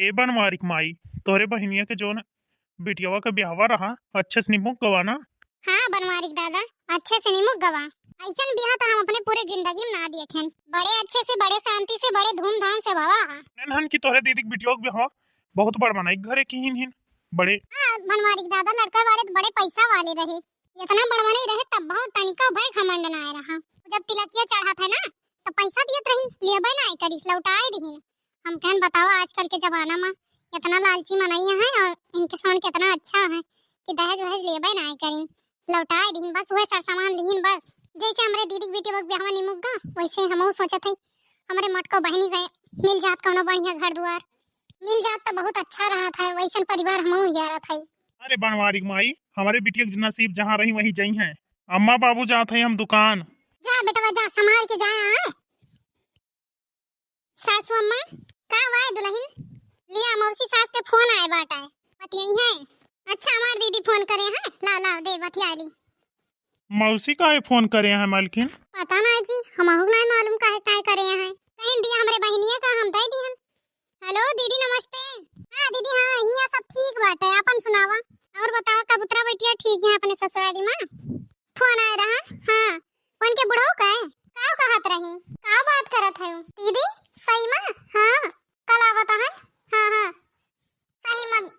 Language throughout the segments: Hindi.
ए बनवारिक माई, तोरे बहनिया के जोन बिटियावा का ब्याहवा रहा अच्छे से निमुक गवाना। हाँ बनवारिक दादा, अच्छे से निमुक गवा। ऐसन ब्याह तो हम अपने पूरे जिंदगी में ना देखें। बड़े अच्छे से, बड़े शांति से, बड़े धूमधाम से भवा। नन की तोरे दीदी के बिटिया के ब्याहवा बहुत बड़ बनाई घरे की हिन बड़े। हाँ बनवारिक दादा, लड़का वाले तो बड़े पैसा वाले रहे। इतना बड़वा नहीं रहे तब बहुत तनिका भाई घमंड ना आए रहा। जब तिलकिया चढ़ा था ना तो पैसा दियत रही, लेबे ना करिस, लौटाए दीहिन। हम कहन बताओ आजकल के जमाना में इतना लालची मनैया है और इनके सामान कितना अच्छा है कि दहेज वहेज लेबे ना करिन, लौटाए दीहिन। बस वह सर सामान लीहिन बस। जैसे हमरे दीदी की बेटी ब्याह में निमुक गा, वैसे हमहू सोचत हई हमरे मटको बहनी गए मिल जात कोनो बढ़िया घर दुआर मिल जात तो बहुत अच्छा रहा था। वैसन परिवार हमहू यारत हई। अरे बनवारिक माई, हमारे बिटिया के नसीब जहाँ रही वहीं जई हैं। अम्मा बाबू जात है हम दुकान। जा बेटा जा, संभाल के जा। सासू अम्मा का वाय दुल्हन लिया, मौसी सास के फोन आए बाटा बतियाई है। अच्छा हमार दीदी फोन करे हैं, ला ला दे बतिया ली। मौसी का फोन करे हैं मालकिन? पता ना जी, हमहु ना मालूम काहे काहे करे हैं। कहीं दिया हमरे बहनिया का हम दे दीहन। हेलो दीदी नमस्ते। हां दीदी, हां हिया सब ठीक बाटे, अपन सुनावा और बताओ कबूतरा बेटिया ठीक है अपने ससुराली में? फोन आया रहा। हां फोन के बुढ़ऊ का है का कहत रही, का बात करत है दीदी? सही में? हां कल आवत है। हां हां सही में।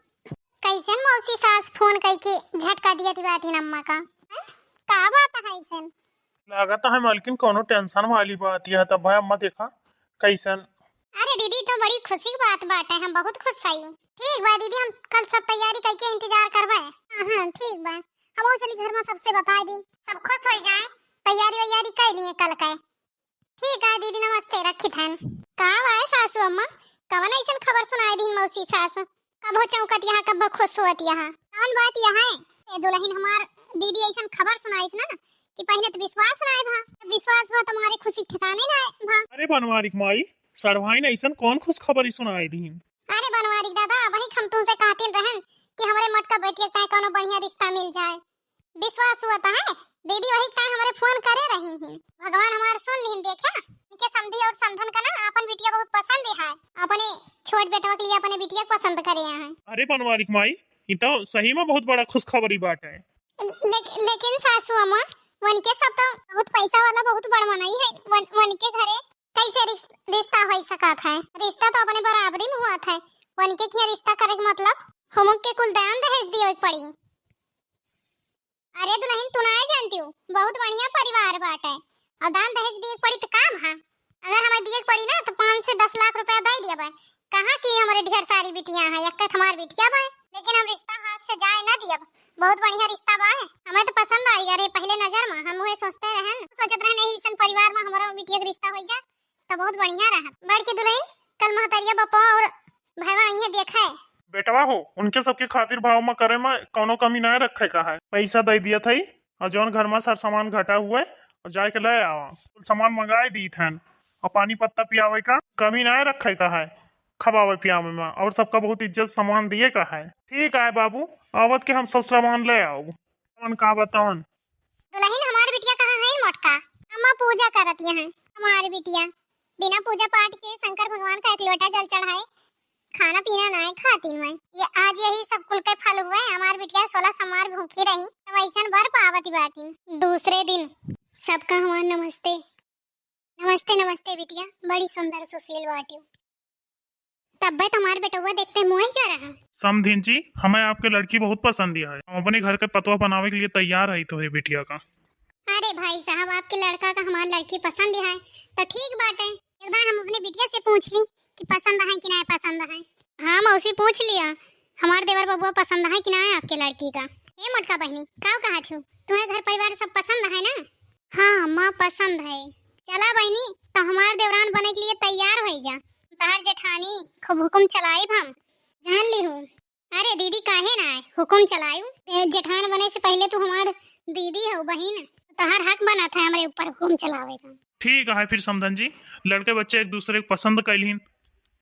कैसे मौसी सास फोन करके झटका दिया थी बाटी अम्मा का? का बात है ऐसन? लागत है मालकिन कोनो टेंशन वाली बात यह तब भाई अम्मा देखा कैसन। अरे दीदी तो बड़ी खुशी की बात बात है, हम बहुत खुश हई। ठीक बा दीदी, हम कल सब तैयारी करके इंतजार करबे। हां ठीक बा, हम वो चली घर में सबसे बता दी, सब खुश हो जाए। तैयारी वैयारी कर लिए कल का। ठीक है दीदी नमस्ते, रखी थन। का आए सासू अम्मा, कवन ऐसन खबर सुनाई दी मौसी सास? कब हो चौकत यहाँ, कब खुश होत यहाँ? कौन बात यहाँ है ए दुल्हन, हमार दीदी ऐसन खबर सुनाईस ना कि पहले तो विश्वास ना आए भा, विश्वास भा तुम्हारे खुशी ठिकाने ना आए भा। अरे बनवारिक माई, सड़वाई ऐसन कौन खुश खबर सुनाई दी? अरे बनवारिक दादा, वही हम तुमसे कहते रहन कि हमारे मटका बेटिया का कोनो बढ़िया रिश्ता मिल जाए। विश्वास हुआ है दीदी, वही का हमारे फोन करे रही हैं। भगवान हमार सुन लिहिन। देखा इनके समधी और समधन का ना अपन बिटिया बहुत पसंद है। अपने छोट बेटवा के लिए अपने बिटिया को पसंद करे हैं। अरे बनवारिक माई, ये तो सही में बहुत बड़ा खुश खबरी बात है। लेकिन सासू अम्मा, उनके सब तो बहुत पैसा वाला बहुत बड़ मनई है। उनके घरे कैसे रिश्ता हो सकत है? रिश्ता तो अपने बराबरी में हुआ था। उनके क्या रिश्ता करे के मतलब हम के कुल दान दहेज दियो पड़ी। अरे दुल्हन तू ना जानती हो, बहुत बढ़िया परिवार बाटे और दान दहेज दिए पड़ी तो काम है। अगर हमें दिए पड़ी ना तो 5 से 10 लाख रुपया दे दिया बा। कहां की हमारे ढेर सारी बिटियां हैं, एक हमारी बिटिया बा, लेकिन हम रिश्ता हाथ से जाए ना दिया। बहुत बढ़िया रिश्ता बा, हमें तो पसंद आई। अरे पहले नजर में हम वही सोचते रहे, सोचत रहे नहीं सन परिवार में हमारा बिटिया का रिश्ता हो जाए तो बहुत बढ़िया रहा। बड़की दुल्हन कल महतरिया बापा और भाईवा इन्हें देखा है। बेटवा हो उनके सबके खातिर भाव में करे में कोनो कमी ना रखे का है। पैसा दे दिया थई और जौन घर में सर सामान घटा हुए और जाके ले आवा, कुल सामान मंगाए दी थन और पानी पत्ता पियावे का कमी ना रखे का है, खवावे पियावे में, और सबका बहुत इज्जत सामान दिए का है। ठीक है बाबू, आवत के हम सब सामान ले आओ। कौन का बतावन दुल्हन हमारी बिटिया कहाँ है? मोटका अम्मा पूजा करती हैं। हमारी बिटिया बिना पूजा पाठ के शंकर भगवान का एक लोटा जल चढ़ाए खाना पीना ना खाती मैं। ये आज यही सब कुल के फल हुए। हमारी बिटिया 16 समार भूखी रही तो वैसन बर पावती बाटी। दूसरे दिन सबका हमार नमस्ते नमस्ते नमस्ते बिटिया, बड़ी सुंदर सुशील बाटी। तब तुम्हारे बेटुआ देखते मुंह ही क्या रहा। समधीन जी, हमें आपके लड़की बहुत पसंद है। हम अपने घर के पतवा बनावे के लिए तैयार है तो है बिटिया का। अरे भाई साहब, आपके लड़का का हमारी लड़की पसंद है तो ठीक बात है। एक बार हम अपने बिटिया से पूछ ली कि पसंद है कि नहीं पसंद है। हाँ मौसी पूछ लिया, हमारे देवर बबुआ पसंद है कि नहीं आपके लड़की का। ए मोटका बहनी का कहा थी, तुम्हें घर परिवार सब पसंद है ना? हाँ माँ पसंद है। चला बहनी तो हमारे देवरान बने के लिए तैयार हो जा। तहर जेठानी खूब हुकुम चलाई हम जान ली हूँ। अरे दीदी काहे ना आए, हुकुम चलायू। जेठान बने से पहले तू हमार दीदी हो बहन, तहर हक बना था हमारे ऊपर हुकुम चलावे का। ठीक है फिर समधन जी, लड़के बच्चे एक दूसरे को पसंद कैलिन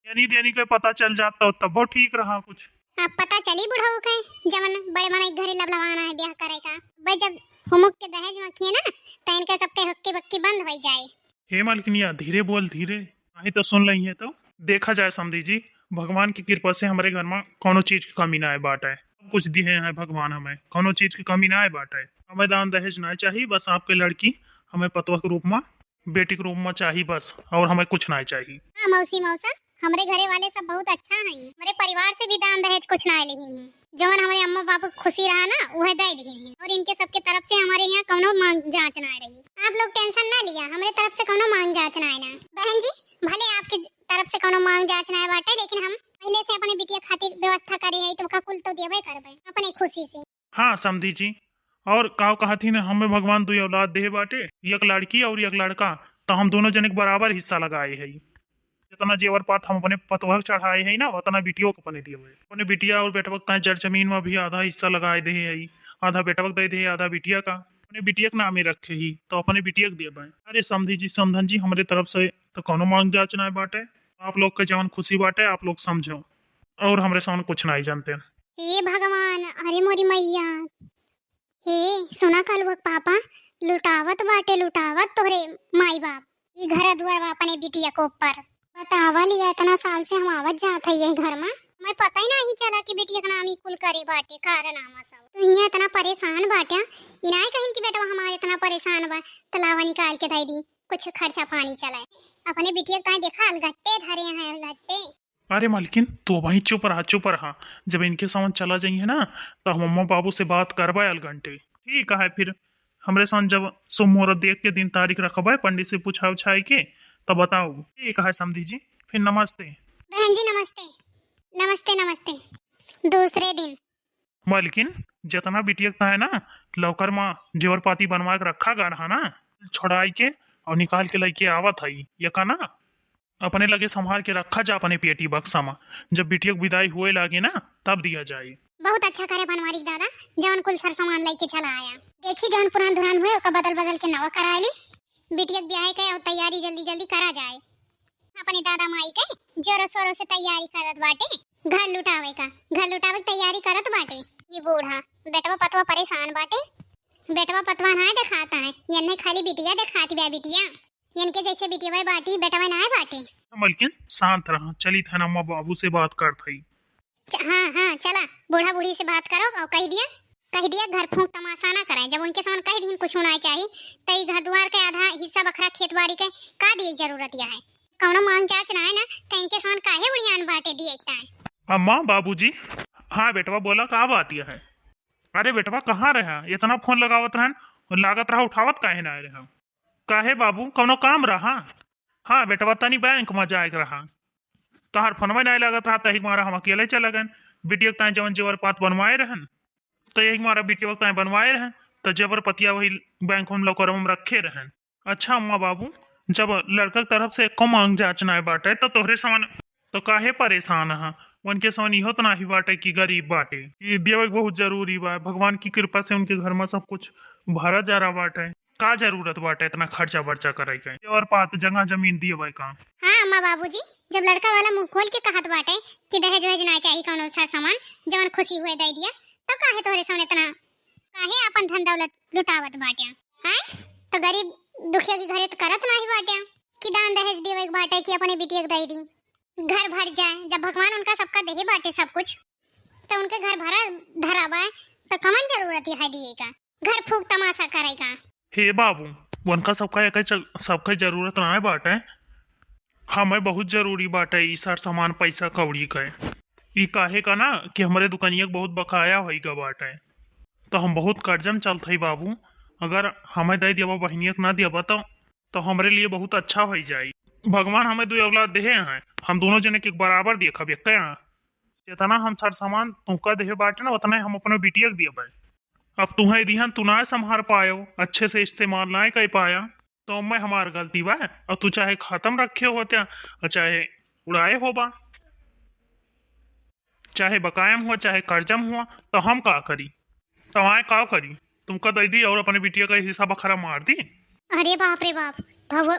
यानी देनी के पता चल जाता तब वो ठीक रहा कुछ। अब पता चली बुढ़ऊ के जवन बड़े मन घरे लबलवाना है ब्याह करे का। भाई जब हुमुक के दहेज में किए ना तो इनके सबके हक्की बक्की बंद हो जाए। हे मालकिनिया धीरे बोल, धीरे नहीं तो सुन रही है तो। देखा जाए समधी जी, भगवान की कृपा से हमारे घर में कोनो चीज की कमी ना है बाटे। कुछ दिए हैं भगवान हमें, कोनो चीज की कमी ना है बाटे। हमें दान दहेज ना चाहिए, बस आपके लड़की हमें पतवा के रूप में, बेटी के रूप में चाहिए बस, और हमें कुछ ना चाहिए। हाँ मौसी मौसा, हमारे घरे वाले सब बहुत अच्छा हैं। हमारे परिवार से भी दान दहेज कुछ ना लेही हैं। जवन हमारे अम्मा बाबू खुशी रहा ना वह दे दी हैं, और इनके सबके तरफ से हमारे यहाँ कोनो मांग जांच ना रही। आप लोग टेंशन ना लिया, हमारे तरफ से कोनो मांग जांच ना है ना। बहन जी, भले आपके तरफ से कोनो मांग जांच ना है बाटे, लेकिन हम पहले से अपने बिटिया खातिर व्यवस्था करी है, तो का कुल तो देबे करबे अपने खुशी से। हाँ समधी जी, और काव कहती ने हमें भगवान दुई औलाद दे बाटे, एक लड़की और एक लड़का, तो हम दोनों जने के बराबर हिस्सा लगाए है। जितना जेवर पात हम अपने पतवा चढ़ाए है ना, उतना बिटियों को अपने दिए हुए। अपने बिटिया और बेटवक ताए जड़ जमीन में भी आधा हिस्सा लगाए दे है, आधा बेटवक दे दे, आधा बिटिया का। अपने बिटिया के नामे रखे ही तो अपने बिटिया के दिए भाई। अरे समधी जी समधन जी, हमारे तरफ से तो कोनो मांग जांच ना बाटे। आप लोग के जवन खुशी बाटे आप लोग समझो, और हमरे सामने कुछ नहीं जानते। हे भगवान, अरे मोरी मैया, हे सुना कल वो पापा लुटावत बाटे, लुटावत तोरे माई बाप ई घर दुआर अपने बिटिया को ऊपर बतावा लिया। इतना साल से हम आवत जात है ये घर में, मैं पता ही नहीं चला कि बिटिया का नाम ही कुल करे बाटे कारनामा सब। तो यहाँ इतना परेशान बाटे, इनाय कहीं कि बेटा हमारे इतना परेशान बा, तलावा निकाल के दे दी, कुछ खर्चा पानी चलाए। अपने बिटिया का देखा अलगट्टे धरे हैं अलगट्टे। अरे मालकिन तो वहीं चुप रहा चुप रहा, जब इनके सामान चला जाइए ना तो हम अम्मा बाबू से बात करवाए अलघंटे। ठीक है, फिर हमरे साथ जब शुभ मुहूर्त देख के दिन तारीख रखवाए पंडित से पूछा उछाई के तब बताओ। ठीक है समधी जी, फिर नमस्ते। बहन जी नमस्ते नमस्ते नमस्ते। दूसरे दिन मालकिन जितना बिटिया है ना लौकर माँ जेवर पाती बनवा के रखा गा रहा ना, छोड़ाई के और निकाल के लेके आवत है ये का ना, अपने लगे संभाल के रखा जा अपने पेटी बक्सा में, जब बिटिया की विदाई हुए लागे ना तब दिया जाए। बहुत अच्छा करे बनवारी दादा, जवन कुल सर सामान लेके चला आया। देखी जवन पुरान दुरान हुए ओका बदल बदल के नवा करा ली। बिटिया ब्याह के और तैयारी जल्दी जल्दी करा जाए। अपने दादा माई के जोरों शोरों से तैयारी करत बाटे, घर लुटावे की तैयारी करत बाटे। ये बूढ़ा बेटवा पतवा परेशान बाटे, बेटवा पतवा ना दिखाता है, ये खाली बिटिया दिखाती बे बिटिया, इनके जैसे बिटिया बाटी बेटवा ना बाटे। मालकिन शांत रहा, चली था अम्मा बाबू से बात कर थी। हाँ हाँ चला, बूढ़ा बूढ़ी से बात करो और कह दिया घर फूंक तमाशा ना कराए। जब उनके सामने कह दिन कुछ होना चाहिए तो ये घर द्वार का आधा हिस्सा बखरा खेत बाड़ी के का दिए जरूरत है। कौनो मांग जांच ना है ना तो इनके सामने काहे उड़ियान बाटे दिए है। अम्मा बाबूजी, हाँ बेटवा बोला का बात यह है। अरे बेटवा कहाँ रहा, इतना फोन लगावत रहन और लागत रहा उठावत काहे ना रहा। काहे बाबू कौनो काम रहा। हाँ बेटवा तनी बैंक में जाए रहा, तहार फोनवा नहीं लागत रहा, तही मारा हम अकेले चला गए। बिटिया ताए जवन जेवर पात बनवाए रहन तो यही मारा बिटिया ताए बनवाए रहन, तो जेवर पतिया वही बैंक में लौकर में रखे रहन। अच्छा अम्मा बाबू, जब लड़का की तरफ से एको मांग जांचना है बाटे तो तोहरे सामान तो काहे परेशान है। उनके सामान इहो तो नहीं बाटे कि गरीब बाटे, ये देवे बहुत जरूरी बा। भगवान की कृपा से उनके घर में सब कुछ भरा जा रहा बाटे, का जरूरत बाटे इतना खर्चा बर्चा करे के, और पात जगह जमीन दिए भाई का। हाँ अम्मा बाबूजी, जब लड़का वाला मुंह खोल के कहत बाटे कि दहेज वहेज ना चाहिए कौनो सर सामान, जवन खुशी हुए दे दिया, तो काहे तोहरे सामने इतना काहे अपन धन दौलत लुटावत बाटे हैं। तो गरीब दुखिया के घरे तो करत नहीं बाटे कि दान दहेज देवे के बाटे कि अपने बिटिया के दे दी, घर भर जाए। जब भगवान उनका सबका देहे बाटे सब कुछ, तो उनके घर भरा धरा बा, तो कमन जरूरत है दिए का, घर फूक तमाशा करेगा। हे बाबू उनका सबका जरूरत ना है बाटे, हमें बहुत जरूरी बाटे ई सार सामान पैसा कौड़ी का। ई काहे का ना कि हमारे दुकानिया बहुत बकाया होगा बाटे, तो हम बहुत कर्जम चलते बाबू। अगर हमें दे दिया बहनिया ना दिया तो हमारे लिए बहुत अच्छा हो जाए। भगवान हमें दो औलाद दे हैं, हम दोनों जने के बराबर देखा क्या, जितना हम सर सामान तुमका देहे बाटे ना उतना हम अपने बिटिया दिए भाई। अब तुम्हें दिहन तू ना संभाल पायो, अच्छे से इस्तेमाल ना कर पाया, तो मैं हमार गलती बा। और तू चाहे खत्म रखे हो त्या चाहे उड़ाए हो बा, चाहे बकायम हुआ चाहे कर्जम हुआ, तो हम का करी, तो आए का करी, तुमका दे दी और अपने बिटिया का हिस्सा बखरा मार दी। अरे बाप रे बाप,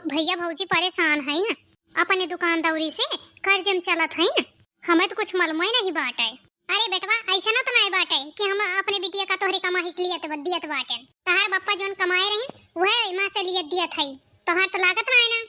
भैया भौजी परेशान है ना, अपने दुकान दौरी से कर्जम चलत है ना, हमें तो कुछ मालूम ही नहीं बाटे। अरे बेटवा ऐसा ना तो नहीं बाटे कि हम अपने बिटिया का तोहरे कमा हिस्सा दियत बाटे, तहार बापा जोन कमाए रहे वह मां से लियत दियत है, तोहार तो लागत ना है ना।